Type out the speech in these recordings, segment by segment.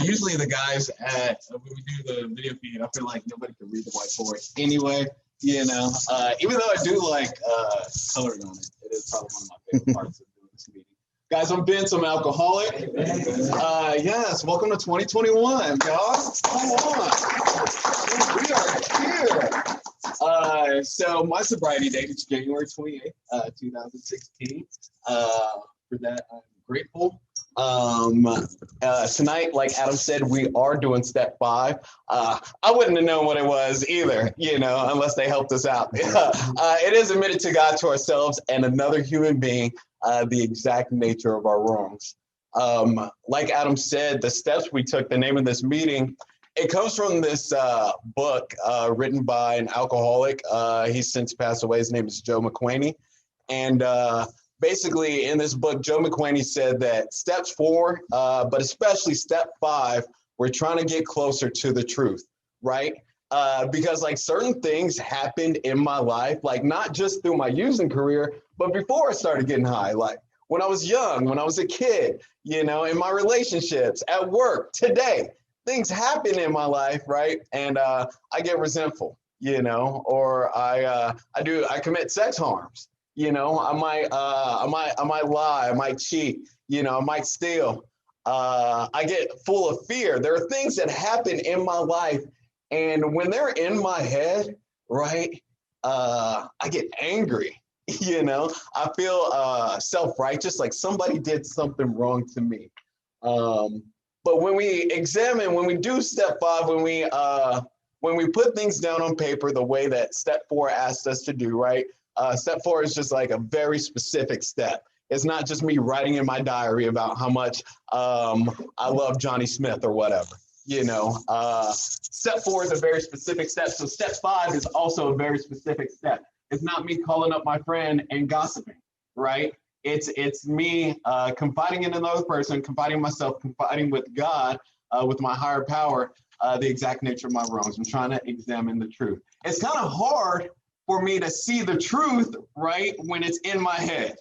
Usually the guys when we do the video feed, I feel like nobody can read the whiteboard anyway. Even though I do like coloring on it, it is probably one of my favorite parts of doing this meeting. Guys, I'm Ben, I'm alcoholic. Yes, welcome to 2021, guys. Come on, we are here. So my sobriety date is January 28th, 2016. For that, I'm grateful. Tonight, like Adam said, we are doing step 5. I wouldn't have known what it was either, unless they helped us out. It is admitted to God, to ourselves, and another human being, the exact nature of our wrongs. Like Adam said, the steps we took, the name of this meeting, it comes from this book written by an alcoholic. He's since passed away. His name is Joe Mcq. And basically, in this book, Joe Mcq said that steps 4, but especially step 5, we're trying to get closer to the truth, right? Because like certain things happened in my life, like not just through my using career, but before I started getting high, like when I was young, when I was a kid, in my relationships, at work, today, things happen in my life, right? And I get resentful, or I commit sex harms. I might lie, I might cheat, I might steal. I get full of fear. There are things that happen in my life, and when they're in my head, right, I get angry. I feel self-righteous, like somebody did something wrong to me. But when we do step 5, when we put things down on paper the way that step 4 asked us to do, right? Step 4 is just like a very specific step. It's not just me writing in my diary about how much I love Johnny Smith or whatever. Step 4 is a very specific step. So step 5 is also a very specific step. It's not me calling up my friend and gossiping, right? It's me confiding in another person, confiding in myself, confiding with God, with my higher power, the exact nature of my wrongs. I'm trying to examine the truth. It's kind of hard for me to see the truth, right, when it's in my head,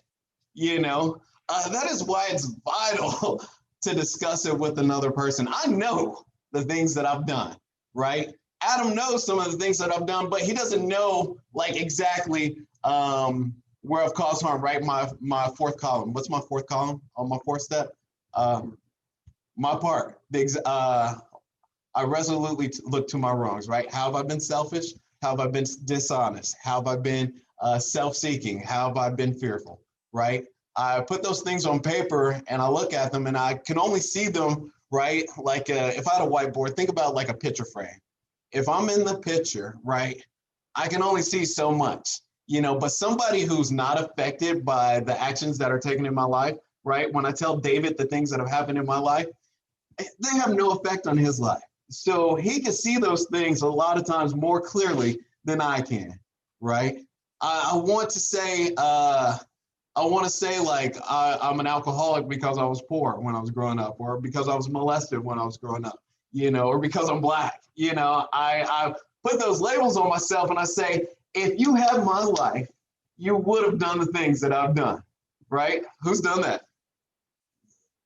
that is why it's vital to discuss it with another person. I know the things that I've done, right? Adam knows some of the things that I've done, but he doesn't know like exactly where I've caused harm, right? My fourth column. What's my fourth column on my 4th step? My part. I resolutely look to my wrongs, right? How have I been selfish? How have I been dishonest? How have I been self-seeking? How have I been fearful, right? I put those things on paper and I look at them and I can only see them, right? Like if I had a whiteboard, think about like a picture frame. If I'm in the picture, right, I can only see so much, but somebody who's not affected by the actions that are taken in my life, right? When I tell David the things that have happened in my life, they have no effect on his life. So he can see those things a lot of times more clearly than I can, right? I want to say like I'm an alcoholic because I was poor when I was growing up, or because I was molested when I was growing up, or because I'm Black. I put those labels on myself and I say, if you had my life, you would have done the things that I've done, right? Who's done that?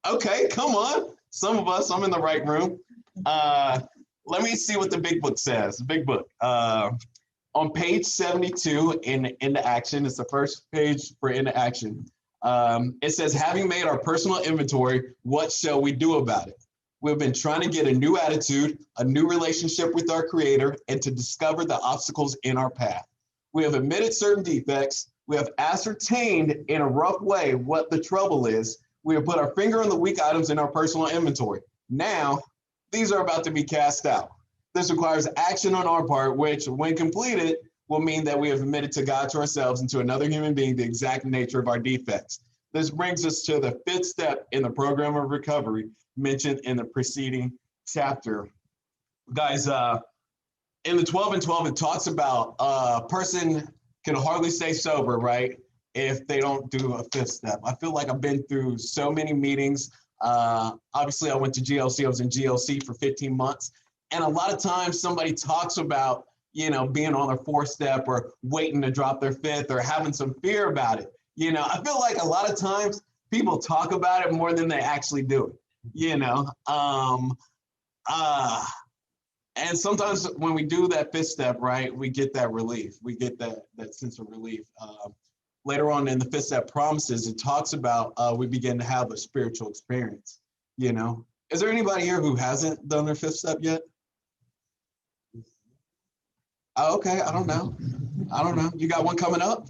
Okay, come on. Some of us, I'm in the right room. Let me see what the big book says. The big book. On page 72 in Into Action, it's the first page for Into Action. It says, having made our personal inventory, what shall we do about it? We've been trying to get a new attitude, a new relationship with our Creator, and to discover the obstacles in our path. We have admitted certain defects. We have ascertained in a rough way what the trouble is. We have put our finger on the weak items in our personal inventory. Now, these are about to be cast out. This requires action on our part, which, when completed, will mean that we have admitted to God, to ourselves, and to another human being the exact nature of our defects. This brings us to the 5th step in the program of recovery mentioned in the preceding chapter. Guys, in the 12 and 12, it talks about a person can hardly stay sober, right, if they don't do a 5th step. I feel like I've been through so many meetings. Obviously, I went to GLC. I was in GLC for 15 months. And a lot of times somebody talks about, being on their 4th step or waiting to drop their 5th or having some fear about it. I feel like a lot of times people talk about it more than they actually do it. you know. And sometimes when we do that fifth step, right, we get that relief. We get that sense of relief. Later on in the fifth step promises, it talks about we begin to have a spiritual experience, you know. Is there anybody here who hasn't done their fifth step yet? Oh, okay, I don't know. You got one coming up?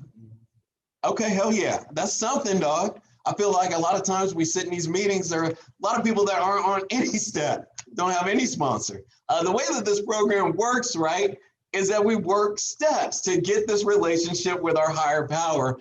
Okay, hell yeah. That's something, dog. I feel like a lot of times we sit in these meetings, there are a lot of people that aren't on any step, don't have any sponsor. The way that this program works, right, is that we work steps to get this relationship with our higher power,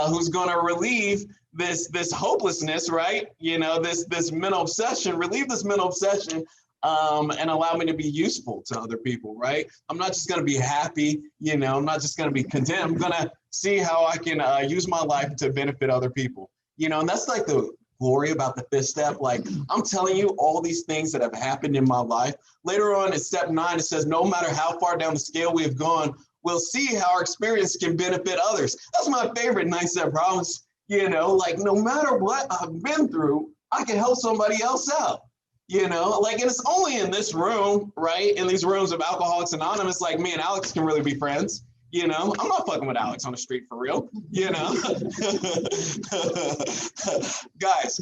who's going to relieve this hopelessness, right? You know, this mental obsession, relieve this mental obsession, and allow me to be useful to other people, right? I'm not just going to be happy, you know, I'm not just going to be content. I'm going to see how I can use my life to benefit other people, you know, and that's like the glory about the fifth step. Like, I'm telling you all these things that have happened in my life. Later on in step 9, it says, no matter how far down the scale we have gone, we'll see how our experience can benefit others. That's my favorite 9 step promise. You know, like, no matter what I've been through, I can help somebody else out. You know, like, and it's only in this room, right? In these rooms of Alcoholics Anonymous, like me and Alex can really be friends. You know, I'm not fucking with Alex on the street for real, you know. Guys,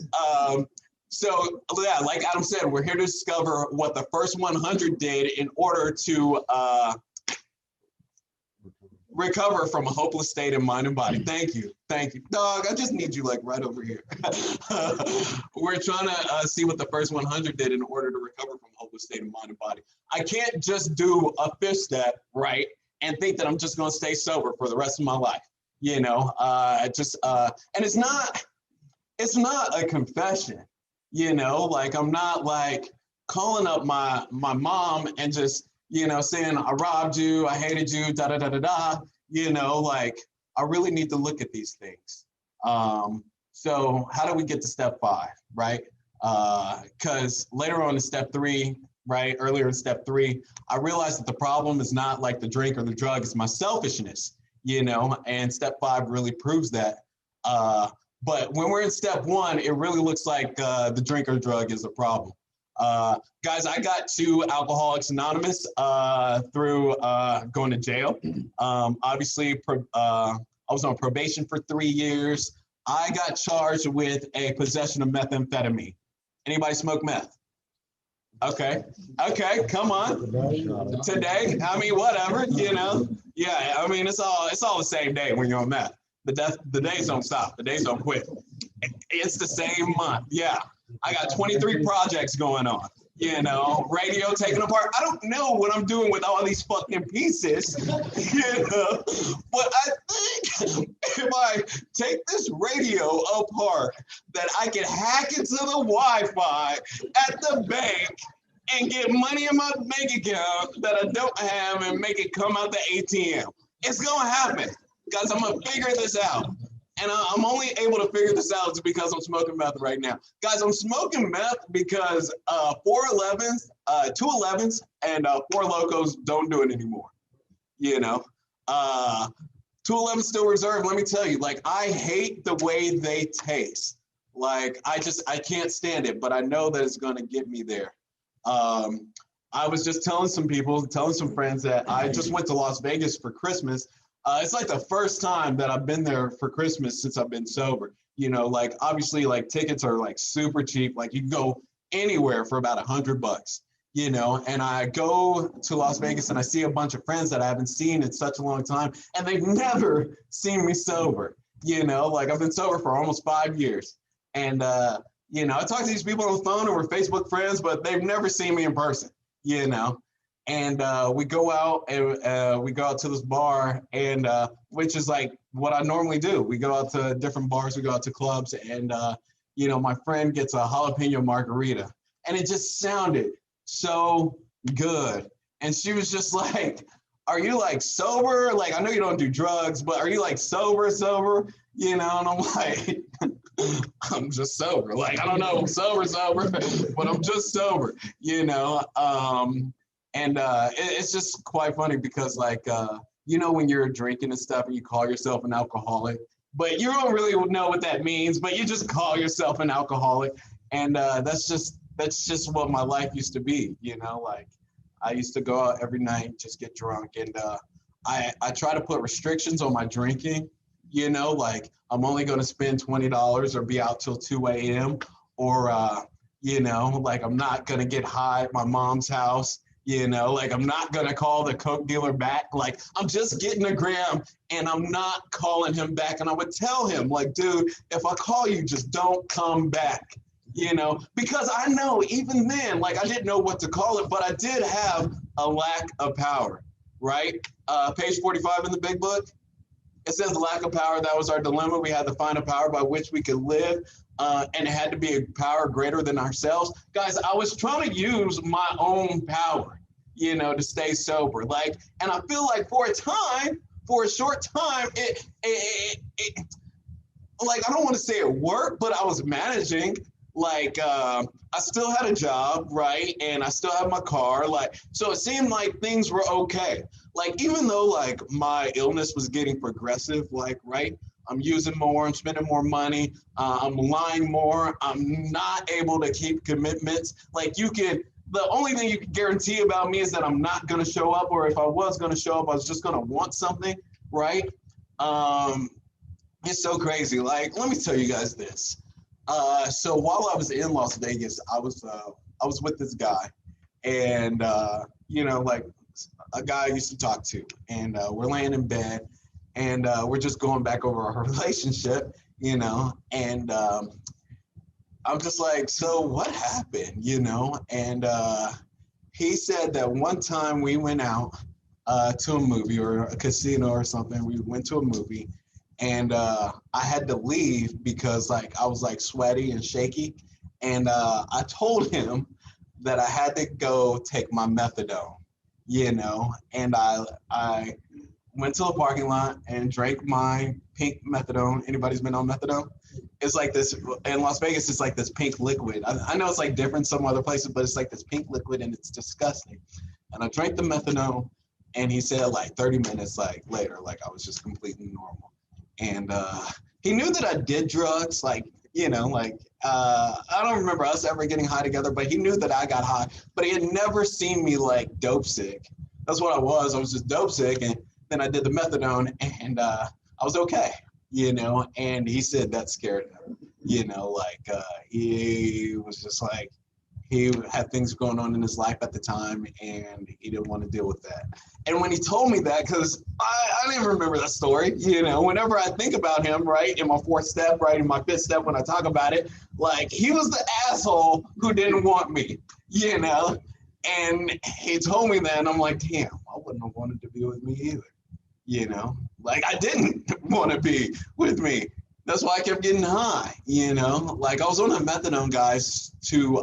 so yeah, like Adam said, we're here to discover what the first 100 did in order to recover from a hopeless state in mind and body. Thank you. Dog, I just need you like right over here. We're trying to see what the first 100 did in order to recover from a hopeless state of mind and body. I can't just do a fifth step, right, and think that I'm just going to stay sober for the rest of my life. You know, and it's not a confession, you know, like I'm not like calling up my mom and just, you know, saying I robbed you, I hated you, da da da da da, you know, like I really need to look at these things. So how do we get to step 5, right? Because later on in step 3, right, earlier in step 3, I realized that the problem is not like the drink or the drug, it's my selfishness, you know, and step 5 really proves that. But when we're in step 1, it really looks like the drink or drug is a problem. Guys, I got to Alcoholics Anonymous through going to jail. Obviously, I was on probation for 3 years. I got charged with a possession of methamphetamine. Anybody smoke meth? Okay, come on. Today, I mean, whatever, you know. Yeah, I mean, it's all the same day when you're on meth. The days don't stop. The days don't quit. It's the same month. Yeah. I got 23 projects going on, you know, radio taken apart. I don't know what I'm doing with all these fucking pieces, you know, but I think if I take this radio apart, that I can hack into the Wi-Fi at the bank and get money in my bank account that I don't have and make it come out the ATM. It's going to happen, guys. I'm going to figure this out. And I'm only able to figure this out because I'm smoking meth right now. Guys, I'm smoking meth because 411s, 211s, and 4 Locos don't do it anymore. You know, 211 still reserved. Let me tell you, like, I hate the way they taste. Like, I can't stand it, but I know that it's going to get me there. I was just telling some friends that I just went to Las Vegas for Christmas. It's like the first time that I've been there for Christmas since I've been sober. You know, like, obviously, like, tickets are like super cheap. Like, you can go anywhere for about $100, you know, and I go to Las Vegas and I see a bunch of friends that I haven't seen in such a long time, and they've never seen me sober. You know, like, I've been sober for almost 5 years. And, you know, I talk to these people on the phone and we're Facebook friends, but they've never seen me in person, you know. And we go out to this bar, and which is like what I normally do. We go out to different bars, we go out to clubs, and you know, my friend gets a jalapeno margarita, and it just sounded so good. And she was just like, "Are you like sober? Like, I know you don't do drugs, but are you like sober? You know?" And I'm like, "I'm just sober. Like, I don't know, sober, but I'm just sober, you know." And it's just quite funny because, like, you know, when you're drinking and stuff and you call yourself an alcoholic, but you don't really know what that means, but you just call yourself an alcoholic. And that's just what my life used to be, you know. Like I used to go out every night, just get drunk, and I try to put restrictions on my drinking, you know, like I'm only going to spend $20 or be out till 2 a.m. or you know, like I'm not going to get high at my mom's house. You know, like I'm not going to call the coke dealer back. Like I'm just getting a gram and I'm not calling him back. And I would tell him, like, dude, if I call you, just don't come back, you know, because I know even then, like I didn't know what to call it, but I did have a lack of power, right? Page 45 in the big book. It says lack of power. That was our dilemma. We had to find a power by which we could live. And it had to be a power greater than ourselves. Guys, I was trying to use my own power, you know, to stay sober. Like, and I feel like for a short time, it like, I don't want to say it worked, but I was managing. Like, I still had a job, right? And I still had my car. Like, so it seemed like things were okay. Like, even though like my illness was getting progressive, like, right? I'm using more, I'm spending more money, I'm lying more, I'm not able to keep commitments. Like the only thing you can guarantee about me is that I'm not gonna show up, or if I was gonna show up, I was just gonna want something, right? It's so crazy. Like, let me tell you guys this. So while I was in Las Vegas, I was with this guy, and you know, like a guy I used to talk to, and we're laying in bed, and we're just going back over our relationship, you know, and I'm just like, so what happened, you know? And he said that one time we went out to a movie or a casino or something. We went to a movie, and I had to leave because like I was like sweaty and shaky, and I told him that I had to go take my methadone, you know, and I went to the parking lot and drank my pink methadone. Anybody's been on methadone? It's like this, in Las Vegas, it's like this pink liquid. I know it's like different some other places, but it's like this pink liquid and it's disgusting. And I drank the methadone, and he said like 30 minutes like later, like I was just completely normal. And he knew that I did drugs, like, you know, like I don't remember us ever getting high together, but he knew that I got high, but he had never seen me like dope sick. That's what I was. I was just dope sick. And then I did the methadone, and I was okay, you know, and he said that scared him, you know, like he was just like, he had things going on in his life at the time, and he didn't want to deal with that. And when he told me that, because I didn't remember that story, you know, whenever I think about him, right, in my fourth step, right, in my fifth step, when I talk about it, like he was the asshole who didn't want me, you know, and he told me that, and I'm like, damn, I wouldn't have wanted to be with me either. You know, like I didn't want to be with me. That's why I kept getting high, you know, like I was on a methadone, guys, to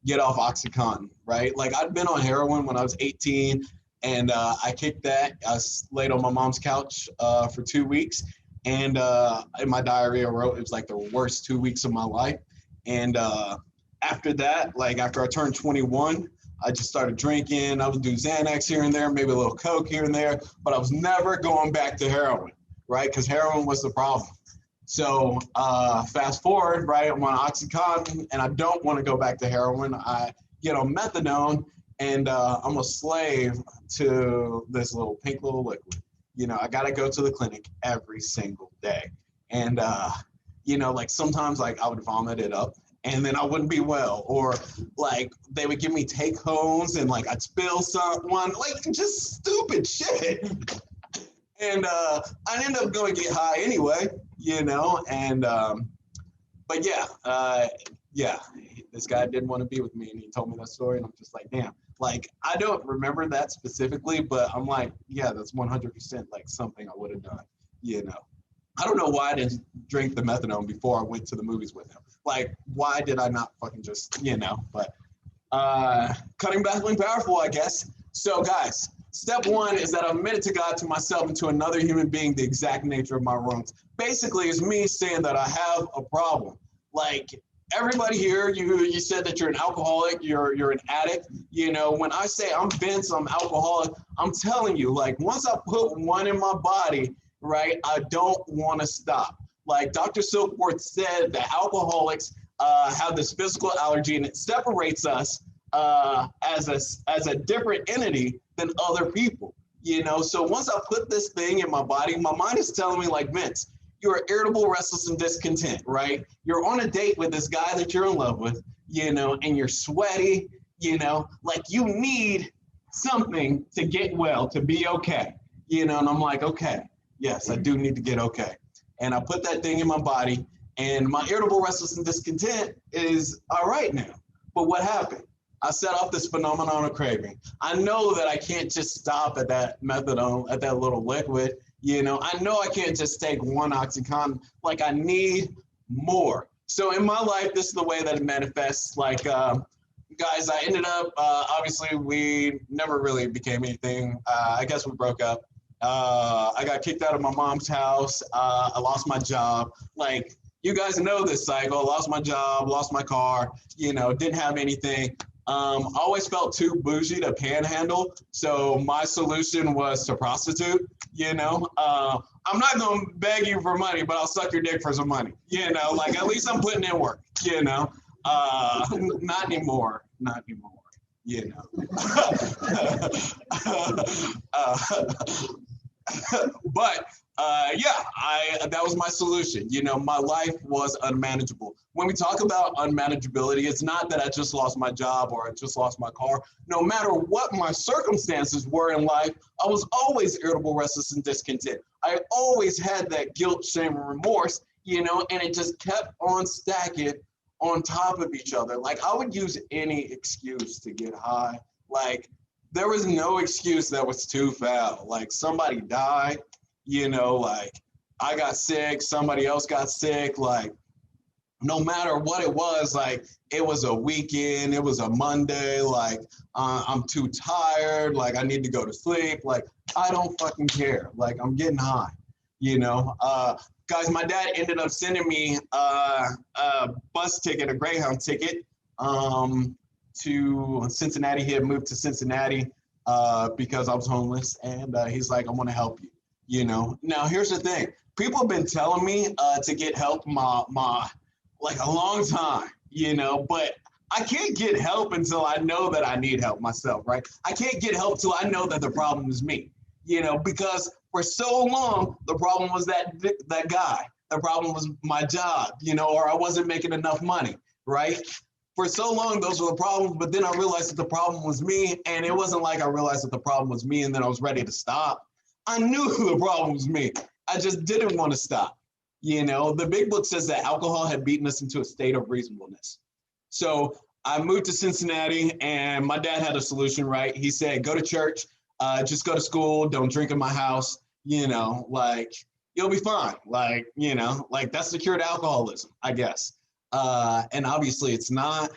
get off OxyContin, right? Like I'd been on heroin when I was 18, and I kicked that. I laid on my mom's couch for 2 weeks, and in my diary I wrote it was like the worst 2 weeks of my life. And after that, like after I turned 21, I just started drinking. I would do Xanax here and there, maybe a little Coke here and there, but I was never going back to heroin, right? Because heroin was the problem. So fast forward, right? I'm on OxyContin, and I don't want to go back to heroin. I get on methadone, and I'm a slave to this little pink little liquid. You know, I got to go to the clinic every single day. And, you know, like sometimes like I would vomit it up, and then I wouldn't be well, or like they would give me take homes and like I'd spill someone, like just stupid shit. And I'd end up going to get high anyway, you know. And but yeah, this guy didn't want to be with me, and he told me that story, and I'm just like, damn. Like I don't remember that specifically, but I'm like, yeah, that's 100% like something I would have done, you know. I don't know why I didn't drink the methadone before I went to the movies with him. Like, why did I not fucking just, you know, but cutting, battling, powerful, I guess. So guys, step one is that I've admitted to God, to myself, and to another human being the exact nature of my wrongs. Basically, it's me saying that I have a problem. Like everybody here, you said that you're an alcoholic, you're an addict. You know, when I say I'm Vince, I'm alcoholic, I'm telling you, like once I put one in my body, right, I don't want to stop. Like Dr. Silkworth said that alcoholics have this physical allergy, and it separates us as a different entity than other people. So once I put this thing in my body, my mind is telling me like, Vince, you're irritable, restless, and discontent, right? You're on a date with this guy that you're in love with, and you're sweaty, like you need something to get well, to be okay, and I'm like, okay, yes, I do need to get okay. And I put that thing in my body, and my irritable, restless, and discontent is all right now. But what happened? I set off this phenomenon of craving. I know that I can't just stop at that methadone, at that little liquid. I know I can't just take one OxyContin. Like, I need more. So in my life, this is the way that it manifests. Like, guys, I ended up, obviously, we never really became anything. I guess we broke up. I got kicked out of my mom's house. I lost my job. Like, you guys know this cycle. Lost my job, lost my car, didn't have anything. I always felt too bougie to panhandle. So my solution was to prostitute, I'm not going to beg you for money, but I'll suck your dick for some money, like at least I'm putting in work, not anymore, but that was my solution. My life was unmanageable. When we talk about unmanageability, it's not that I just lost my job or I just lost my car. No matter what my circumstances were in life, I was always irritable, restless, and discontent. I always had that guilt, shame, and remorse, and it just kept on stacking on top of each other. Like, I would use any excuse to get high. Like, there was no excuse that was too foul. Like, somebody died, like I got sick, somebody else got sick, like no matter what it was, like it was a weekend, it was a Monday, like I'm too tired, like I need to go to sleep, like I don't fucking care, like I'm getting high, guys, my dad ended up sending me a bus ticket, a Greyhound ticket to Cincinnati. He had moved to Cincinnati because I was homeless, and he's like, I want to help you. Now here's the thing. People have been telling me to get help like a long time, but I can't get help until I know that I need help myself, right? I can't get help till I know that the problem is me, because for so long, the problem was that guy. The problem was my job, or I wasn't making enough money, right? For so long, those were the problems, but then I realized that the problem was me, and it wasn't like I realized that the problem was me and then I was ready to stop. I knew the problem was me. I just didn't want to stop. The big book says that alcohol had beaten us into a state of reasonableness. So I moved to Cincinnati, and my dad had a solution, right? He said, go to church, just go to school, don't drink in my house, like you'll be fine. Like, like that's the cure to alcoholism, I guess. And obviously it's not.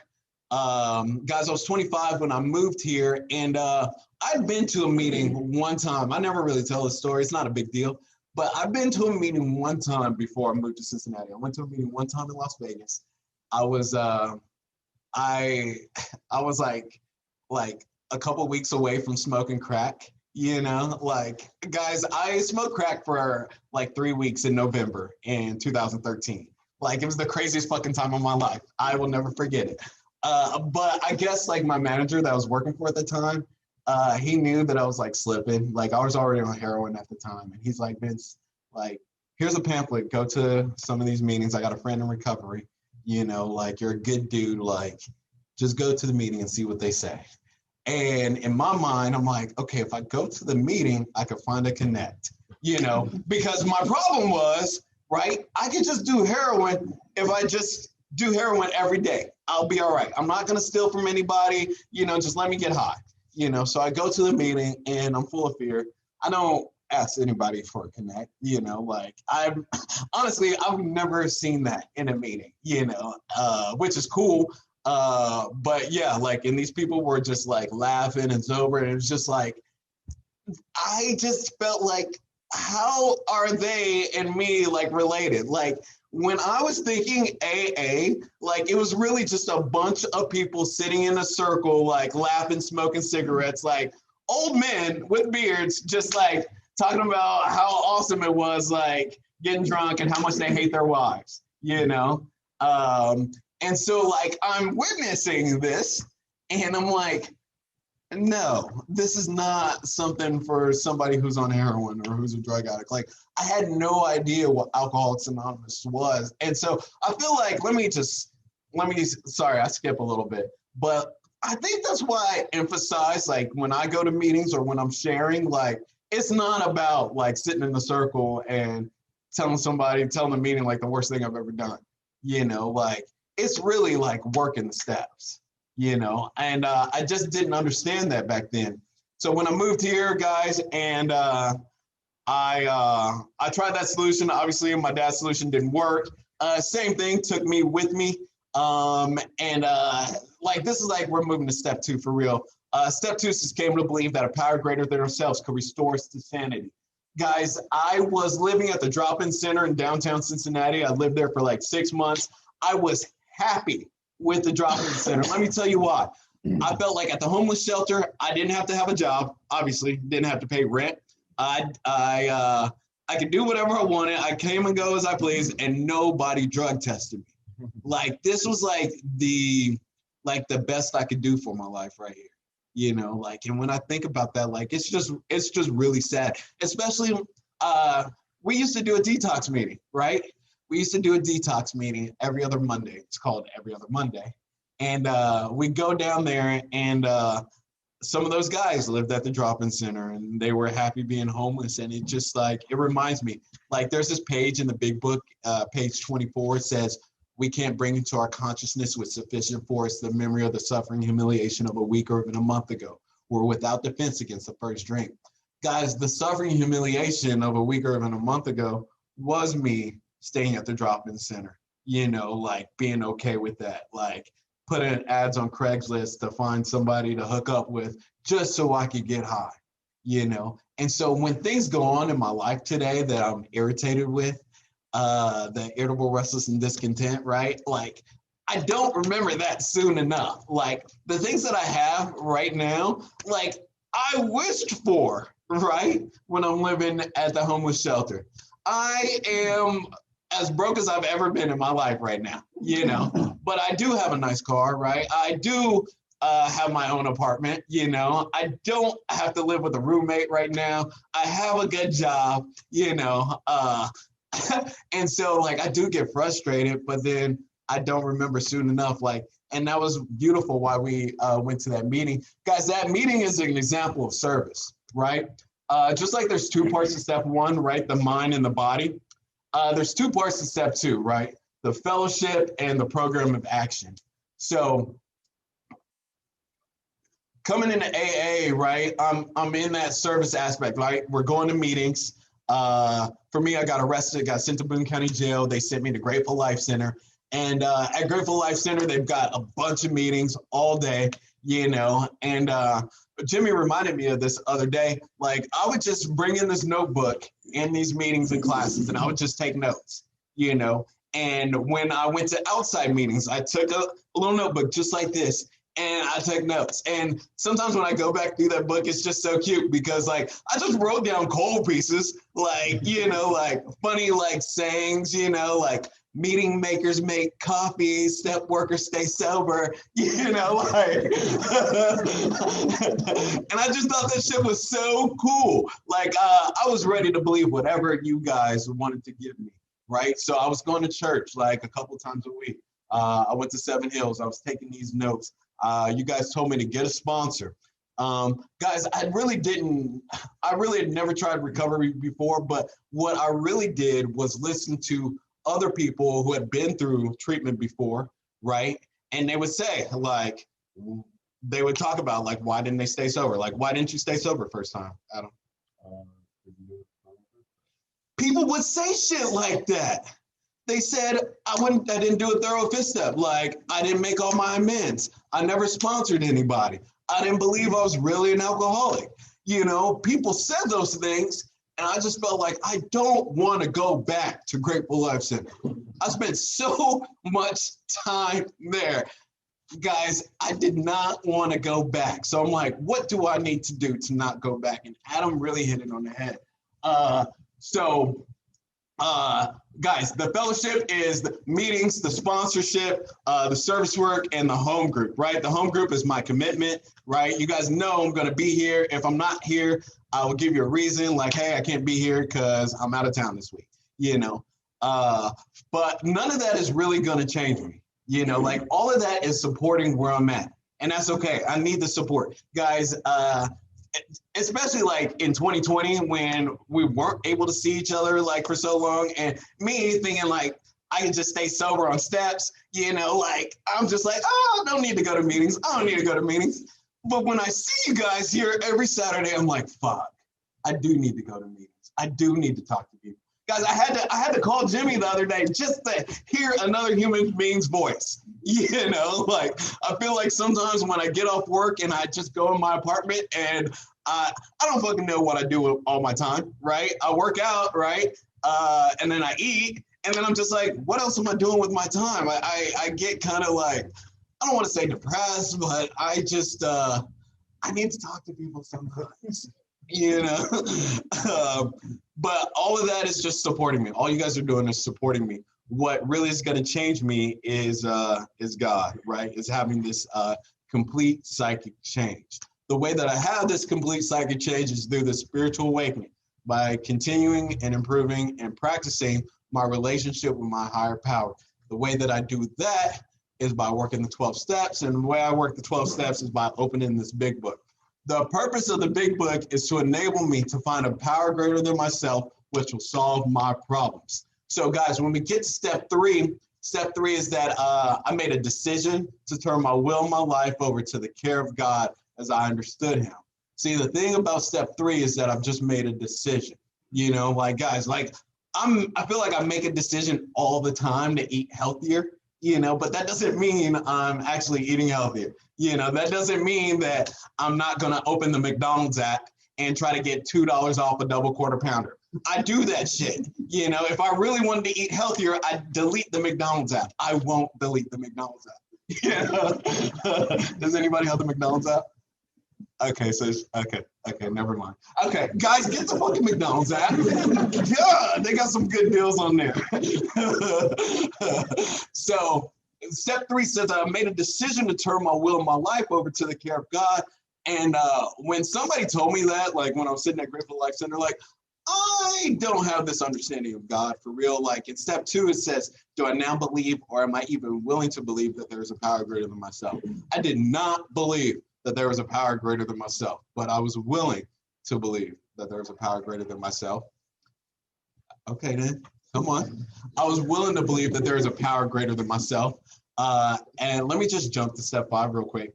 Guys, I was 25 when I moved here, and I'd been to a meeting one time. I never really tell this story. It's not a big deal. But I've been to a meeting one time before I moved to Cincinnati. I went to a meeting one time in Las Vegas. I was I was like a couple weeks away from smoking crack, like guys, I smoked crack for like 3 weeks in November in 2013. Like it was the craziest fucking time of my life. I will never forget it. But I guess like my manager that I was working for at the time, he knew that I was like slipping. Like I was already on heroin at the time. And he's like, Vince, like, here's a pamphlet. Go to some of these meetings. I got a friend in recovery. Like you're a good dude. Like just go to the meeting and see what they say. And in my mind, I'm like, okay, if I go to the meeting, I could find a connect, because my problem was, right, I could just do heroin if I just do heroin every day. I'll be all right. I'm not going to steal from anybody, just let me get high, So I go to the meeting and I'm full of fear. I don't ask anybody for a connect, like I've never seen that in a meeting, which is cool. But yeah, like, and these people were just like laughing and sober, and it was just like, I just felt like, how are they and me like related? Like when I was thinking AA, like it was really just a bunch of people sitting in a circle, like laughing, smoking cigarettes, like old men with beards, just like talking about how awesome it was, like getting drunk and how much they hate their wives, And so like I'm witnessing this and I'm like, no, this is not something for somebody who's on heroin or who's a drug addict. Like I had no idea what Alcoholics Anonymous was. And so I feel like, sorry, I skip a little bit, but I think that's why I emphasize, like when I go to meetings or when I'm sharing, like it's not about like sitting in the circle and telling the meeting like the worst thing I've ever done, like it's really like working the steps. And I just didn't understand that back then. So when I moved here, guys, and I tried that solution. Obviously, my dad's solution didn't work. Same thing, took me with me. Like this is like we're moving to step 2 for real. Step 2 is came to believe that a power greater than ourselves could restore us to sanity. Guys, I was living at the drop-in center in downtown Cincinnati. I lived there for like 6 months. I was happy with the drop-in center. Let me tell you why. I felt like at the homeless shelter, I didn't have to have a job. Obviously, didn't have to pay rent. I could do whatever I wanted. I came and go as I pleased, and nobody drug tested me. Like this was like the best I could do for my life right here. And when I think about that, like it's just really sad. Especially we used to do a detox meeting, right? We used to do a detox meeting every other Monday. It's called Every Other Monday. And we go down there and some of those guys lived at the drop-in center and they were happy being homeless. And it just like, it reminds me, like there's this page in the big book, page 24, it says, we can't bring into our consciousness with sufficient force the memory of the suffering humiliation of a week or even a month ago. We're without defense against the first drink. Guys, the suffering humiliation of a week or even a month ago was me staying at the drop-in center, like being okay with that, like putting ads on Craigslist to find somebody to hook up with just so I could get high, And so when things go on in my life today that I'm irritated with, the irritable, restless, and discontent, right? Like, I don't remember that soon enough. Like, the things that I have right now, like, I wished for, right? When I'm living at the homeless shelter. I am as broke as I've ever been in my life right now, but I do have a nice car, right? I do have my own apartment, I don't have to live with a roommate right now. I have a good job, and so like I do get frustrated, but then I don't remember soon enough, like, and that was beautiful why we went to that meeting. Guys, that meeting is an example of service, right? Just like there's 2 parts to step 1, right? The mind and the body. There's 2 parts to step 2, right? The fellowship and the program of action. So coming into AA, right? I'm in that service aspect, right? We're going to meetings. For me, I got arrested, got sent to Boone County Jail. They sent me to Grateful Life Center. And at Grateful Life Center, they've got a bunch of meetings all day, and Jimmy reminded me of this other day. Like, I would just bring in this notebook in these meetings and classes, and I would just take notes, And when I went to outside meetings, I took a little notebook just like this, and I took notes. And sometimes when I go back through that book, it's just so cute because like I just wrote down cold pieces, like, like funny like sayings, like meeting makers make coffee, step workers stay sober, like and I just thought that shit was so cool. Like I was ready to believe whatever you guys wanted to give me, right? So I was going to church like a couple times a week. I went to Seven Hills. I was taking these notes. You guys told me to get a sponsor. Guys, I really had never tried recovery before, but what I really did was listen to other people who had been through treatment before, right? And they would say, like, they would talk about, like, why didn't they stay sober? Like, why didn't you stay sober first time, Adam? People would say shit like that. They said, I didn't do a thorough fifth step. Like, I didn't make all my amends. I never sponsored anybody. I didn't believe I was really an alcoholic. People said those things, and I just felt like I don't want to go back to Grateful Life Center. I spent so much time there. Guys, I did not want to go back. So I'm like, what do I need to do to not go back? And Adam really hit it on the head. So Guys, the fellowship is the meetings, the sponsorship, the service work, and the home group, right? The home group is my commitment, right? You guys know I'm going to be here. If I'm not here, I will give you a reason like, hey, I can't be here because I'm out of town this week, you know? But none of that is really going to change me, you know? Like all of that is supporting where I'm at. And that's okay. I need the support. Guys, especially like in 2020 when we weren't able to see each other like for so long, and me thinking like I can just stay sober on steps, you know, like I'm just like, oh, I don't need to go to meetings. I don't need to go to meetings. But when I see you guys here every Saturday, I'm like, fuck, I do need to go to meetings. I do need to talk to people. Guys, I had to call Jimmy the other day just to hear another human being's voice. You know, like I feel like sometimes when I get off work and I just go in my apartment and I don't fucking know what I do with all my time, right? I work out, right? And then I eat, and then I'm just like, what else am I doing with my time? I get kind of like, I don't want to say depressed, but I just, I need to talk to people sometimes. You know, but all of that is just supporting me. All you guys are doing is supporting me. What really is going to change me is God, right? Is having this complete psychic change. The way that I have this complete psychic change is through the spiritual awakening, by continuing and improving and practicing my relationship with my higher power. The way that I do that is by working the 12 steps, and the way I work the 12 steps is by opening this big book. The purpose of the big book is to enable me to find a power greater than myself, which will solve my problems. So guys, when we get to step three is that I made a decision to turn my will and my life over to the care of God as I understood him. See, the thing about step 3 is that I've just made a decision. You know, like guys, like I feel like I make a decision all the time to eat healthier, you know, but that doesn't mean I'm actually eating healthier. You know, that doesn't mean that I'm not going to open the McDonald's app and try to get $2 off a double quarter pounder. I do that shit. You know, if I really wanted to eat healthier, I'd delete the McDonald's app. I won't delete the McDonald's app. You know? Does anybody have the McDonald's app? Okay, so okay, never mind. Okay, guys, get the fucking McDonald's app. Yeah, they got some good deals on there. So step 3 says I made a decision to turn my will and my life over to the care of God. And when somebody told me that, like when I was sitting at Grateful Life Center, like, I don't have this understanding of God for real. Like in step 2, it says, do I now believe, or am I even willing to believe that there's a power greater than myself? I did not believe that there was a power greater than myself, but I was willing to believe that there was a power greater than myself. Okay, then, come on. I was willing to believe that there is a power greater than myself. And let me just jump to step 5 real quick.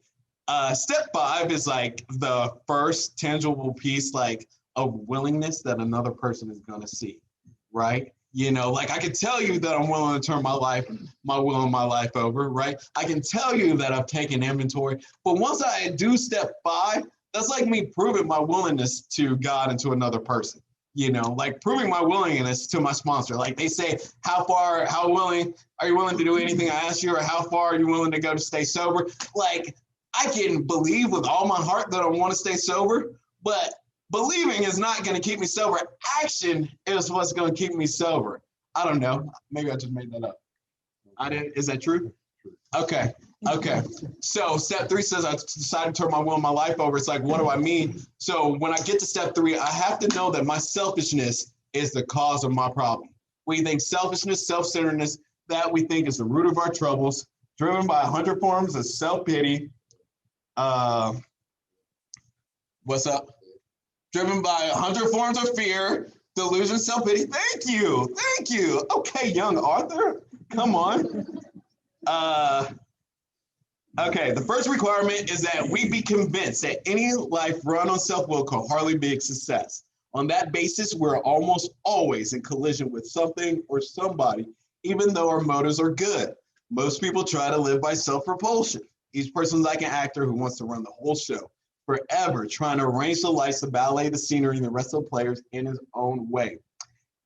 Step 5 is like the first tangible piece, like of willingness that another person is going to see, right? You know, like I can tell you that I'm willing to turn my will and my life over, right? I can tell you that I've taken inventory, but once I do step 5, that's like me proving my willingness to God and to another person, you know, like proving my willingness to my sponsor. Like they say, how willing, are you willing to do anything I ask you, or how far are you willing to go to stay sober? Like I can believe with all my heart that I want to stay sober, but believing is not going to keep me sober. Action is what's going to keep me sober. I don't know. Maybe I just made that up. I didn't. Is that true? Okay. So step 3 says I decided to turn my will and my life over. It's like, what do I mean? So when I get to step 3, I have to know that my selfishness is the cause of my problem. We think selfishness, self-centeredness, that we think is the root of our troubles, driven by 100 forms of self-pity. What's up? Driven by 100 forms of fear, delusion, self-pity. Thank you. Okay, young Arthur, come on. Okay, the first requirement is that we be convinced that any life run on self-will can hardly be a success. On that basis, we're almost always in collision with something or somebody, even though our motives are good. Most people try to live by self-propulsion. Each person's like an actor who wants to run the whole show, forever trying to arrange the lights, the ballet, the scenery, and the rest of the players in his own way.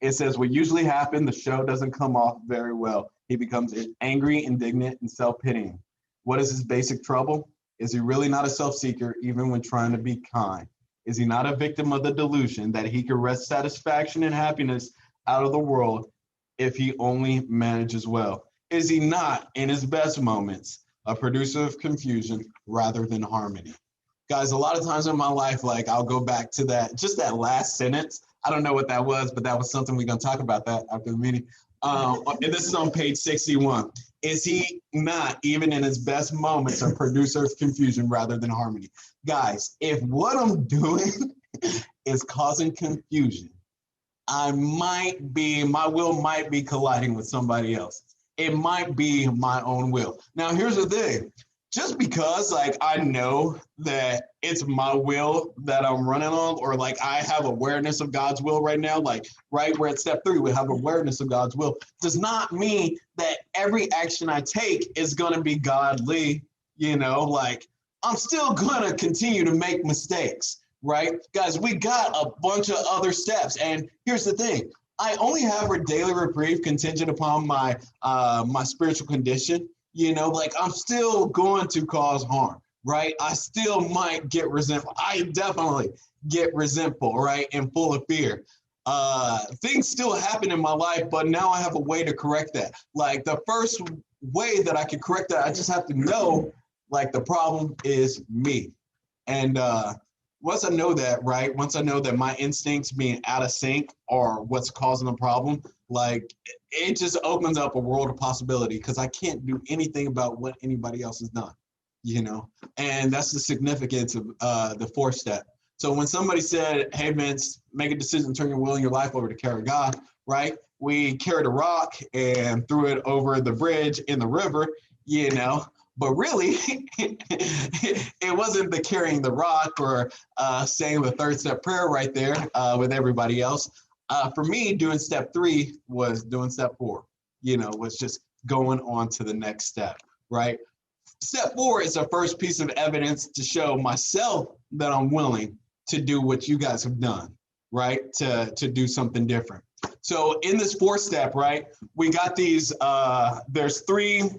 It says what usually happens, the show doesn't come off very well. He becomes angry, indignant, and self-pitying. What is his basic trouble? Is he really not a self-seeker, even when trying to be kind? Is he not a victim of the delusion that he can wrest satisfaction and happiness out of the world if he only manages well? Is he not, in his best moments, a producer of confusion rather than harmony? Guys, a lot of times in my life, like I'll go back to that, just that last sentence. I don't know what that was, but that was something we're going to talk about that after the meeting. And this is on page 61. Is he not, even in his best moments, a producer of confusion rather than harmony? Guys, if what I'm doing is causing confusion, my will might be colliding with somebody else. It might be my own will. Now, here's the thing. Just because like I know that it's my will that I'm running on, or like I have awareness of God's will right now, like right, we're at step 3, we have awareness of God's will, does not mean that every action I take is going to be godly. Like I'm still going to continue to make mistakes, right? Guys, we got a bunch of other steps. And here's the thing. I only have a daily reprieve contingent upon my spiritual condition. Like I'm still going to cause harm, right? I still might get resentful. I definitely get resentful, right? And full of fear. Things still happen in my life, but now I have a way to correct that. Like the first way that I can correct that, I just have to know, like the problem is me. And once I know that, right? Once I know that my instincts being out of sync are what's causing the problem, like it just opens up a world of possibility because I can't do anything about what anybody else has done, and that's the significance of the 4th step. So when somebody said, hey, Vince, make a decision, turn your will and your life over to carry God, right? We carried a rock and threw it over the bridge in the river, but really it wasn't the carrying the rock or saying the 3rd step prayer right there with everybody else. For me, doing step 3 was doing step 4, was just going on to the next step, right? Step 4 is the first piece of evidence to show myself that I'm willing to do what you guys have done, right? To do something different. So in this 4th step, right, we got these, there's 3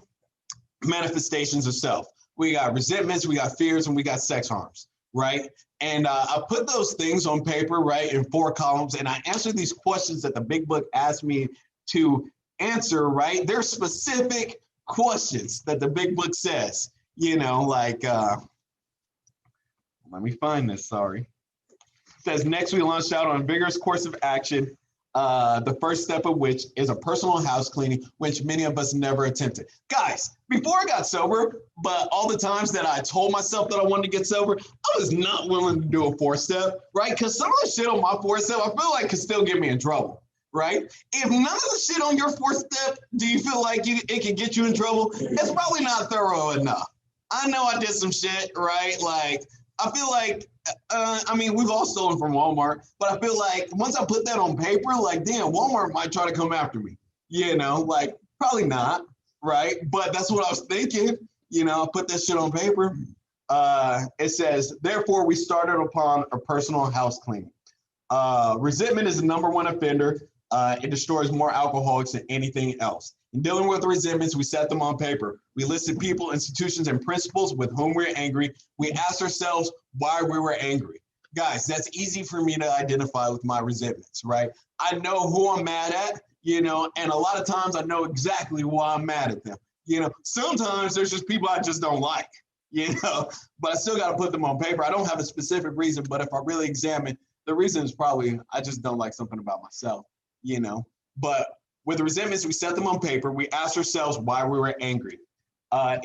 manifestations of self. We got resentments, we got fears, and we got sex harms, right? And I put those things on paper, right, in 4 columns, and I answered these questions that the big book asked me to answer, right? They're specific questions that the big book says, like, let me find this, sorry. It says, next we launched out on a vigorous course of action, the first step of which is a personal house cleaning, which many of us never attempted. Guys, before I got sober, but all the times that I told myself that I wanted to get sober, I was not willing to do a 4th step, right? Because some of the shit on my 4th step, I feel like could still get me in trouble, right? If none of the shit on your 4th step, do you feel like it can get you in trouble? It's probably not thorough enough. I know I did some shit, right? Like, I feel like, we've all stolen from Walmart, but I feel like once I put that on paper, like, damn, Walmart might try to come after me, like, probably not, right? But that's what I was thinking, I put that shit on paper. It says, therefore, we started upon a personal house cleaning. Resentment is the #1 offender. It destroys more alcoholics than anything else. In dealing with resentments, we set them on paper. We listed people, institutions, and principles with whom we're angry. We asked ourselves why we were angry. Guys, that's easy for me to identify with my resentments, right? I know who I'm mad at, and a lot of times I know exactly why I'm mad at them. Sometimes there's just people I just don't like, but I still got to put them on paper. I don't have a specific reason, but if I really examine, the reason is probably I just don't like something about myself, but with the resentments, we set them on paper. We asked ourselves why we were angry.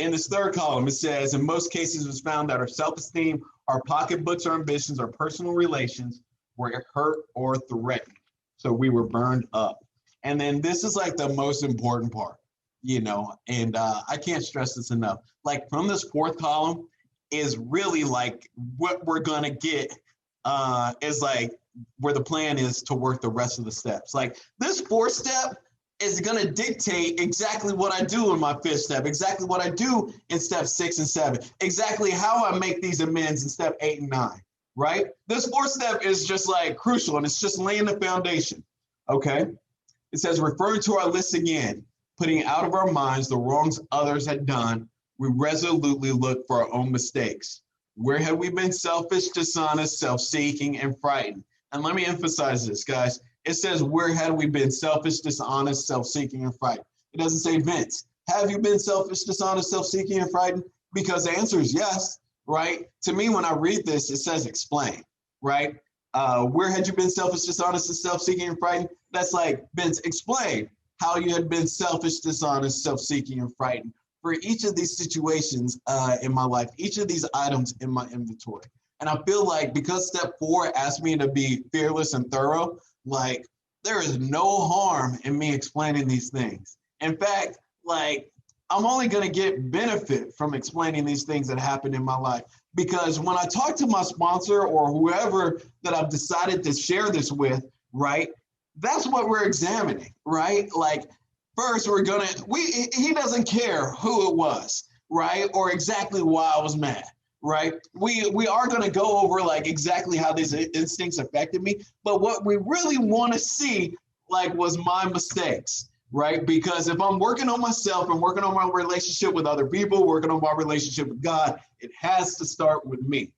In this 3rd column, it says, in most cases, it was found that our self-esteem, our pocketbooks, our ambitions, our personal relations were hurt or threatened. So we were burned up. And then this is like the most important part, and I can't stress this enough. Like from this 4th column is really like what we're going to get is like where the plan is to work the rest of the steps. Like this 4th step is going to dictate exactly what I do in my 5th step, exactly what I do in step 6 and 7, exactly how I make these amends in step 8 and 9, right? This 4th step is just like crucial, and it's just laying the foundation, okay? It says, referring to our list again, putting out of our minds the wrongs others had done, we resolutely look for our own mistakes. Where have we been selfish, dishonest, self-seeking, and frightened? And let me emphasize this, guys. It says, where had we been selfish, dishonest, self-seeking, and frightened? It doesn't say, Vince, have you been selfish, dishonest, self-seeking, and frightened? Because the answer is yes, right? To me, when I read this, it says explain, right? Where had you been selfish, dishonest, and self-seeking, and frightened? That's like, Vince, explain how you had been selfish, dishonest, self-seeking, and frightened for each of these situations in my life, each of these items in my inventory. And I feel like because step 4 asked me to be fearless and thorough, like there is no harm in me explaining these things. In fact, like I'm only going to get benefit from explaining these things that happen in my life, because when I talk to my sponsor or whoever that I've decided to share this with, right, that's what we're examining, right? Like first he doesn't care who it was, right? Or exactly why I was mad. Right? We are going to go over like exactly how these instincts affected me, but what we really want to see like was my mistakes, right? Because if I'm working on myself and working on my relationship with other people, working on my relationship with God, it has to start with me.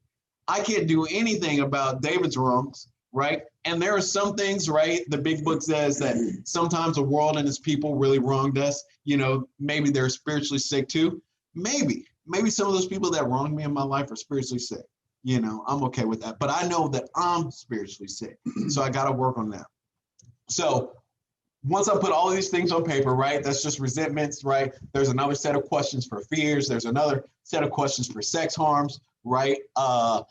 I can't do anything about David's wrongs, right? And there are some things, right? The big book says that sometimes the world and its people really wronged us. You know, maybe they're spiritually sick too. Maybe some of those people that wronged me in my life are spiritually sick. You know, I'm okay with that. But I know that I'm spiritually sick. So I got to work on that. So once I put all of these things on paper, right, that's just resentments, right? There's another set of questions for fears. There's another set of questions for sex harms, right? I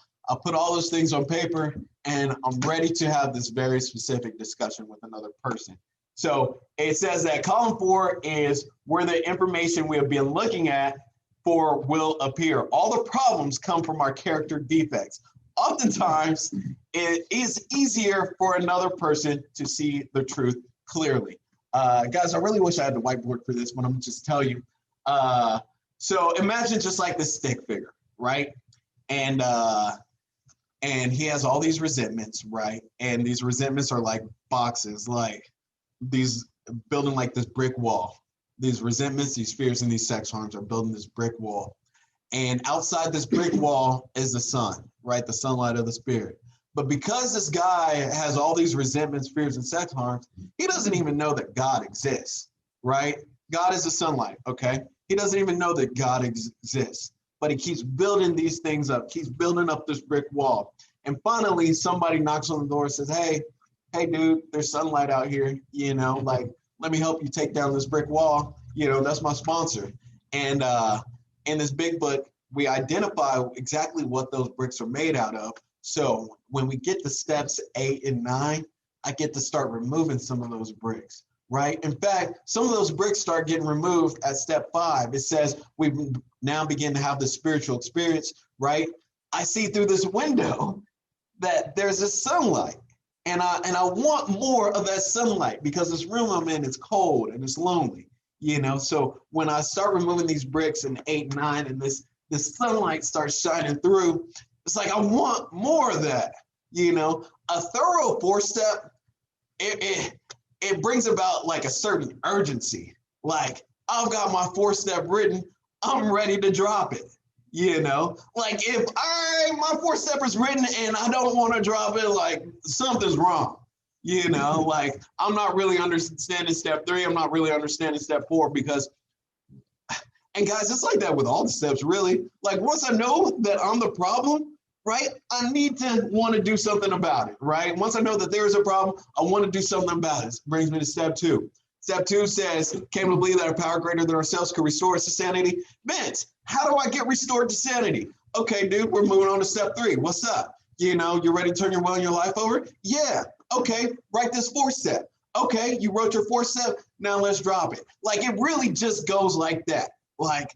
put all those things on paper and I'm ready to have this very specific discussion with another person. So it says that column 4 is where the information we have been looking at for will appear. All the problems come from our character defects. Oftentimes, it is easier for another person to see the truth clearly. Guys, I really wish I had the whiteboard for this, but I'm just tell you. So imagine just like this stick figure, right? And he has all these resentments, right? And these resentments are like boxes, like these building like this brick wall. These resentments, these fears, and these sex harms are building this brick wall. And outside this brick wall is the sun, right? The sunlight of the spirit. But because this guy has all these resentments, fears, and sex harms, he doesn't even know that God exists, right? God is the sunlight, okay? He doesn't even know that God exists, but he keeps building these things up, keeps building up this brick wall. And finally, somebody knocks on the door and says, hey, dude, there's sunlight out here, you know, like, let me help you take down this brick wall. You know, that's my sponsor. And in this big book, we identify exactly what those bricks are made out of. So when we get to steps 8 and 9, I get to start removing some of those bricks, right? In fact, some of those bricks start getting removed at step 5. It says we now begin to have the spiritual experience, right? I see through this window that there's this sunlight. And I want more of that sunlight because this room I'm in is cold and it's lonely, you know? So when I start removing these bricks in 8 and 9 and this sunlight starts shining through, it's like, I want more of that, you know? A thorough 4-step, it brings about like a certain urgency. Like, I've got my 4-step written, I'm ready to drop it. You know, like if my 4-step is written and I don't want to drop it, like something's wrong, you know, like I'm not really understanding step 3. I'm not really understanding step 4 because, and guys, it's like that with all the steps, really. Like once I know that I'm the problem, right, I need to want to do something about it, right? Once I know that there is a problem, I want to do something about it. This brings me to step 2. Step 2 says, came to believe that a power greater than ourselves could restore us to sanity. Vince, how do I get restored to sanity? Okay, dude, we're moving on to step 3. What's up? You know, you ready to turn your will and your life over? Yeah. Okay, write this 4-step. Okay, you wrote your 4-step. Now let's drop it. Like it really just goes like that. Like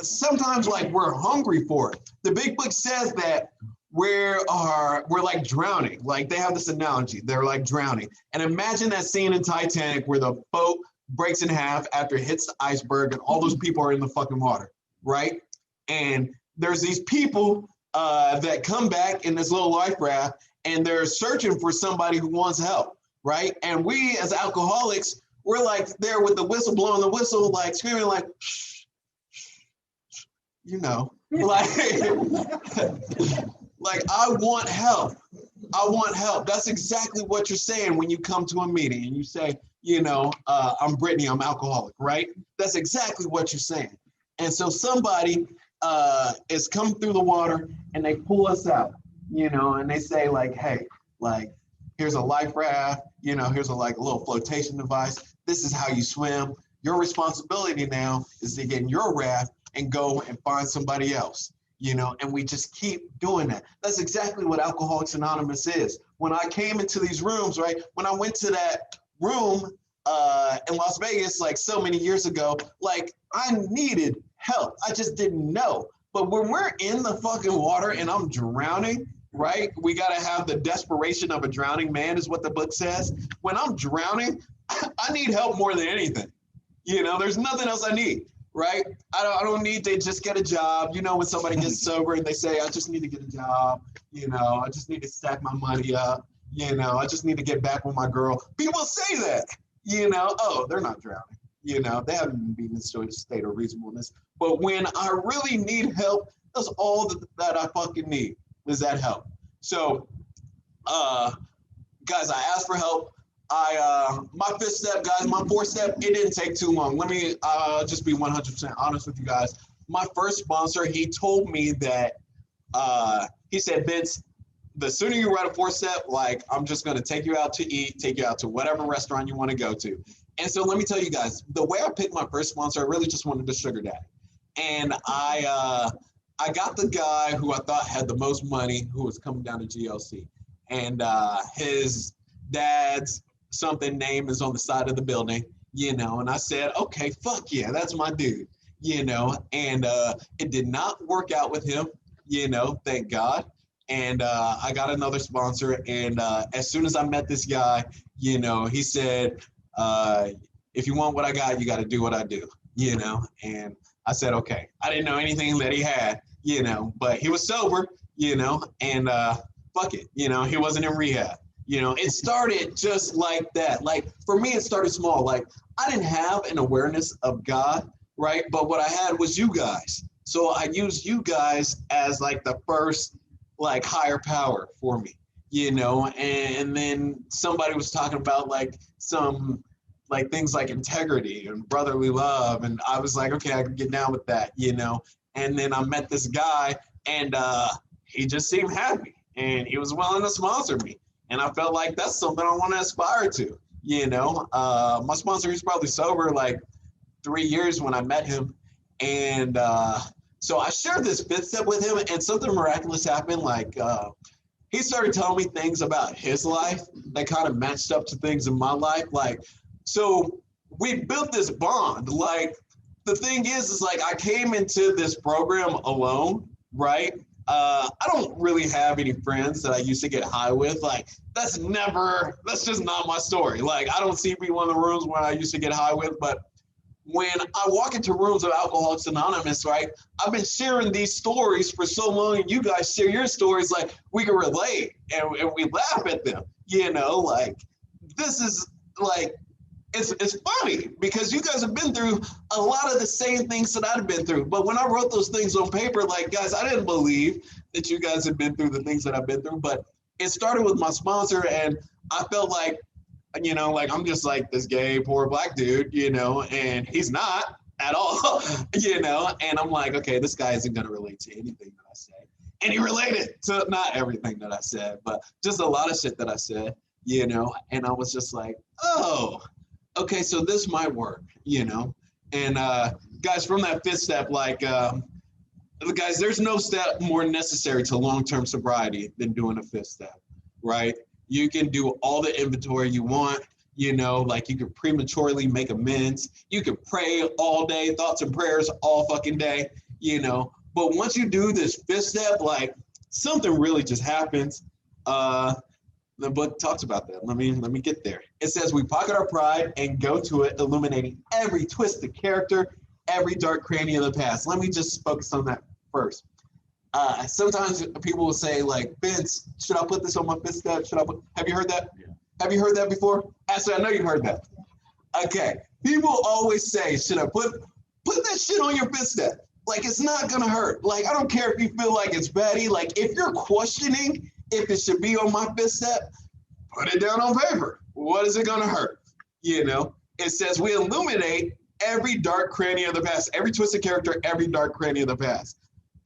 sometimes like we're hungry for it. The big book says that we're like drowning. Like they have this analogy. They're like drowning. And imagine that scene in Titanic where the boat breaks in half after it hits the iceberg and all those people are in the fucking water, right? And there's these people that come back in this little life raft and they're searching for somebody who wants help, right? And we as alcoholics, we're like there with the whistle, blowing the whistle, like screaming like, shh, you know, like, like I want help, I want help. That's exactly what you're saying when you come to a meeting and you say, I'm Brittany, I'm alcoholic, right? That's exactly what you're saying. And so somebody is coming through the water and they pull us out, and they say like, hey, like, here's a life raft, here's a little flotation device. This is how you swim. Your responsibility now is to get in your raft and go and find somebody else, and we just keep doing that. That's exactly what Alcoholics Anonymous is. When I came into these rooms, right, when I went to that room in Las Vegas, like so many years ago, like I needed help. I just didn't know. But when we're in the fucking water and I'm drowning, right, we got to have the desperation of a drowning man is what the book says. When I'm drowning, I need help more than anything. There's nothing else I need, right? I don't need to just get a job. When somebody gets sober and they say, I just need to get a job, I just need to stack my money up, I just need to get back with my girl. People say that, oh, they're not drowning. They haven't been in a state of reasonableness. But when I really need help, that's all that I fucking need is that help. So, guys, I asked for help. My fifth step, guys, my fourth step, it didn't take too long. Let me just be 100% honest with you guys. My first sponsor, he told me that, he said, Vince, the sooner you write a fourth step, like, I'm just going to take you out to eat, take you out to whatever restaurant you want to go to. And so let me tell you guys, the way I picked my first sponsor, I really just wanted a sugar daddy. And I got the guy who I thought had the most money, who was coming down to GLC. And his dad's something name is on the side of the building, and I said, okay, fuck yeah, that's my dude, and it did not work out with him, thank God. And I got another sponsor, and as soon as I met this guy, he said, if you want what I got, you got to do what I do, and I said, okay. I didn't know anything that he had, but he was sober, and fuck it, he wasn't in rehab. It started just like that. Like, for me, it started small. Like, I didn't have an awareness of God, right? But what I had was you guys. So I used you guys as like the first, like, higher power for me, and then somebody was talking about like some, like, things like integrity and brotherly love. And I was like, okay, I can get down with that, and then I met this guy, and he just seemed happy, and he was willing to sponsor me. And I felt like that's something I want to aspire to, My sponsor, he's probably sober like 3 years when I met him. And so I shared this fifth step with him, and something miraculous happened. Like, he started telling me things about his life that kind of matched up to things in my life. Like, so we built this bond. Like, the thing is like, I came into this program alone, right? I don't really have any friends that I used to get high with. Like, that's just not my story. Like, I don't see people in the rooms where I used to get high with. But when I walk into rooms of Alcoholics Anonymous, right, I've been sharing these stories for so long, and you guys share your stories, like, we can relate and we laugh at them, like, this is like, it's funny because you guys have been through a lot of the same things that I've been through. But when I wrote those things on paper, like, guys, I didn't believe that you guys had been through the things that I've been through. But it started with my sponsor, and I felt like, like, I'm just like this gay, poor black dude, and he's not at all, and I'm like, okay, this guy isn't going to relate to anything that I say. And he related to not everything that I said, but just a lot of shit that I said, and I was just like, oh, okay, so this might work, and guys, from that fifth step, like, guys, there's no step more necessary to long-term sobriety than doing a fifth step, right? You can do all the inventory you want, like, you can prematurely make amends. You can pray all day, thoughts and prayers all fucking day, but once you do this fifth step, like, something really just happens. The book talks about that. Let me get there. It says, we pocket our pride and go to it, illuminating every twisted character, every dark cranny of the past. Let me just focus on that first. Sometimes people will say, like, Vince, should I put this on my fifth step? Have you heard that? Yeah. Have you heard that before? Actually, I know you've heard that. Okay. People always say, should I put that shit on your fifth step? Like, it's not going to hurt. Like, I don't care if you feel like it's batty. Like, if you're questioning, If it should be on my fifth step, put it down on paper. What is it going to hurt? You know, it says we illuminate every dark cranny of the past, every twisted character, every dark cranny of the past.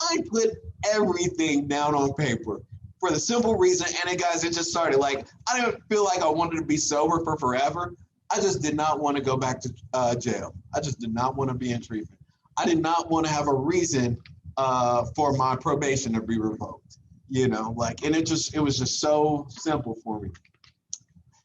I put everything down on paper for the simple reason, and then guys, it just started. Like, I didn't feel like I wanted to be sober for forever. I just did not want to go back to jail. I just did not want to be in treatment. I did not want to have a reason for my probation to be revoked. You know, like, and it was just so simple for me.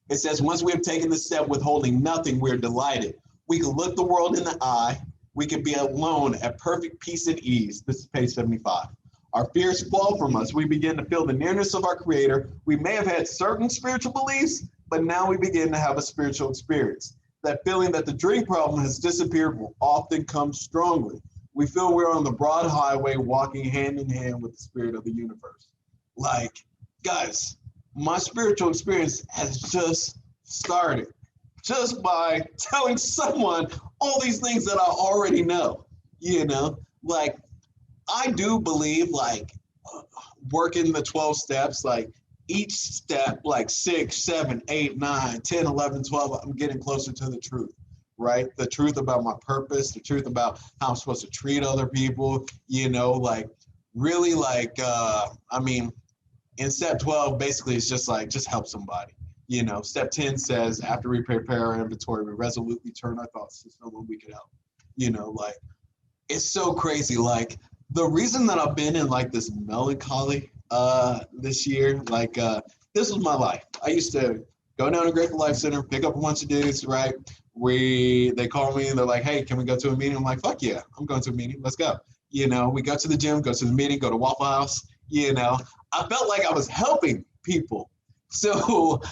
It says, once we have taken the step withholding nothing, we're delighted. We can look the world in the eye. We can be alone at perfect peace and ease. This is page 75. Our fears fall from us. We begin to feel the nearness of our Creator. We may have had certain spiritual beliefs, but now we begin to have a spiritual experience. That feeling that the drink problem has disappeared will often come strongly. We feel we're on the broad highway walking hand in hand with the spirit of the universe. Like, guys, my spiritual experience has just started just by telling someone all these things that I already know, you know? Like, I do believe, like, working the 12 steps, like, each step, like 6, 7, 8, 9, 10, 11, 12, I'm getting closer to the truth, right? The truth about my purpose, the truth about how I'm supposed to treat other people, you know, like, really, like, I mean, in step 12, basically, it's just like, just help somebody. You know, step 10 says, after we prepare our inventory, we resolutely turn our thoughts to someone we could help. You know, like, it's so crazy. Like, the reason that I've been in, like, this melancholy this year, like, this was my life. I used to go down to Grateful Life Center, pick up a bunch of dudes, right? They call me and they're like, hey, can we go to a meeting? I'm like, fuck yeah, I'm going to a meeting. Let's go. You know, we go to the gym, go to the meeting, go to Waffle House. You know, I felt like I was helping people. So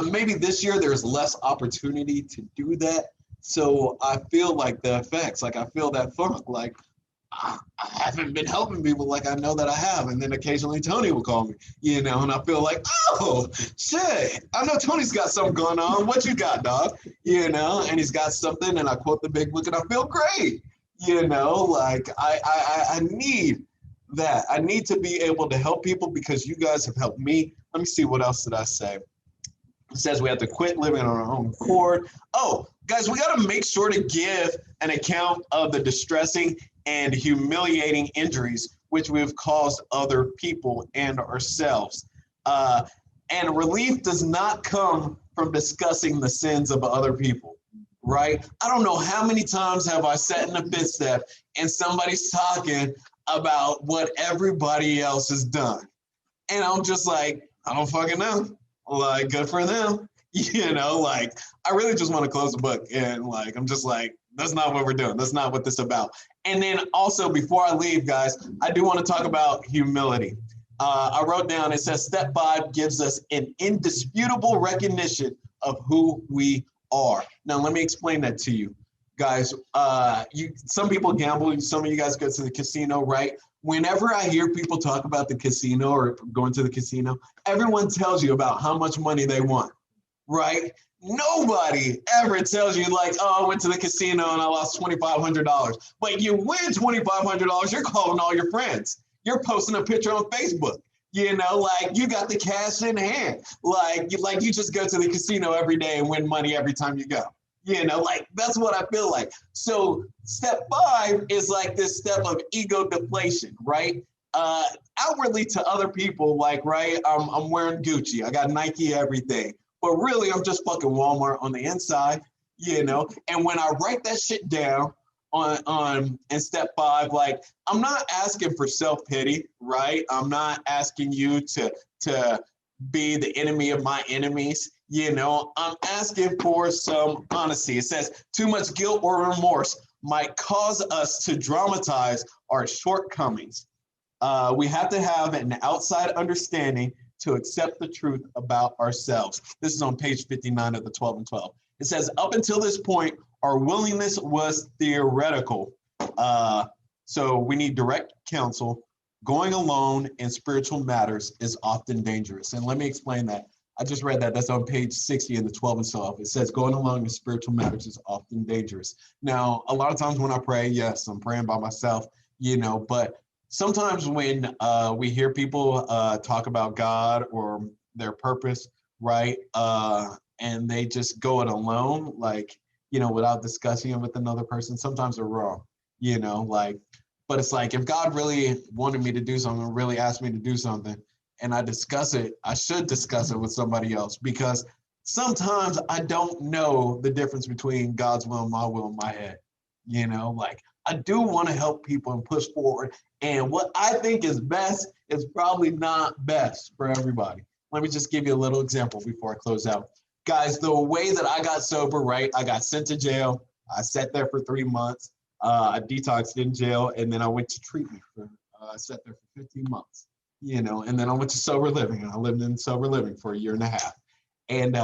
maybe this year there's less opportunity to do that. So I feel like the effects, like I feel that funk, like I haven't been helping people like I know that I have. And then occasionally Tony will call me, you know, and I feel like, oh, shit, I know Tony's got something going on. What you got, dog? You know, and he's got something, and I quote the big book and I feel great. You know, like I need that. I need to be able to help people because you guys have helped me. Let me see, what else did I say? It says we have to quit living on our own accord. Oh, guys, we got to make sure to give an account of the distressing and humiliating injuries which we have caused other people and ourselves. And relief does not come from discussing the sins of other people, right? I don't know how many times have I sat in a fifth step and somebody's talking about what everybody else has done. And I'm just like, I don't fucking know. Like, good for them. You know, like, I really just want to close the book. And like, I'm just like, that's not what we're doing. That's not what this is about. And then also, before I leave, guys, I do want to talk about humility. I wrote down, it says step 5 gives us an indisputable recognition of who we are. Now, let me explain that to you. Guys, some people gamble. Some of you guys go to the casino, right? Whenever I hear people talk about the casino or going to the casino, everyone tells you about how much money they want, right? Nobody ever tells you like, oh, I went to the casino and I lost $2,500. But you win $2,500, you're calling all your friends. You're posting a picture on Facebook. You know, like, you got the cash in hand. Like you just go to the casino every day and win money every time you go. You know, like, that's what I feel like. So step 5 is like this step of ego deflation, right? Outwardly to other people, like, right, I'm wearing Gucci. I got Nike, everything. But really, I'm just fucking Walmart on the inside, you know? And when I write that shit down in step 5, like, I'm not asking for self-pity, right? I'm not asking you to be the enemy of my enemies. You know, I'm asking for some honesty. It says too much guilt or remorse might cause us to dramatize our shortcomings. We have to have an outside understanding to accept the truth about ourselves. This is on page 59 of the 12 and 12. It says, up until this point, our willingness was theoretical. So we need direct counsel. Going alone in spiritual matters is often dangerous. And let me explain that. I just read that. That's on page 60 in the 12 and 12. It says going along in spiritual matters is often dangerous. Now, a lot of times when I pray, yes, I'm praying by myself, you know, but sometimes when we hear people talk about God or their purpose, right? And they just go it alone, like, without discussing it with another person, sometimes they're wrong, like, but it's like, if God really wanted me to do something, really asked me to do something, and I discuss it, I should discuss it with somebody else, because sometimes I don't know the difference between God's will and my head, like, I do want to help people and push forward. And what I think is best is probably not best for everybody. Let me just give you a little example before I close out. Guys, the way that I got sober, right? I got sent to jail. I sat there for 3 months. I detoxed in jail, and then I went to treatment. I sat there for 15 months, and then I went to sober living, and I lived in sober living for a year and a half. And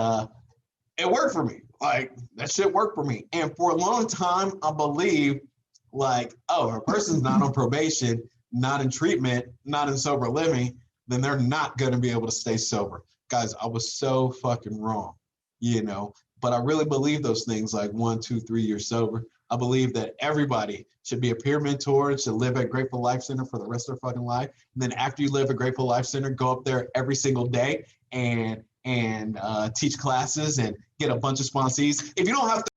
it worked for me. Like, that shit worked for me. And for a long time, I believed, like, oh, if a person's not on probation, not in treatment, not in sober living, then they're not going to be able to stay sober. Guys, I was so fucking wrong, but I really believe those things, like 1, 2, 3 years sober. I believe that everybody should be a peer mentor, should live at Grateful Life Center for the rest of their fucking life. And then after you live at Grateful Life Center, go up there every single day and teach classes and get a bunch of sponsees. If you don't have to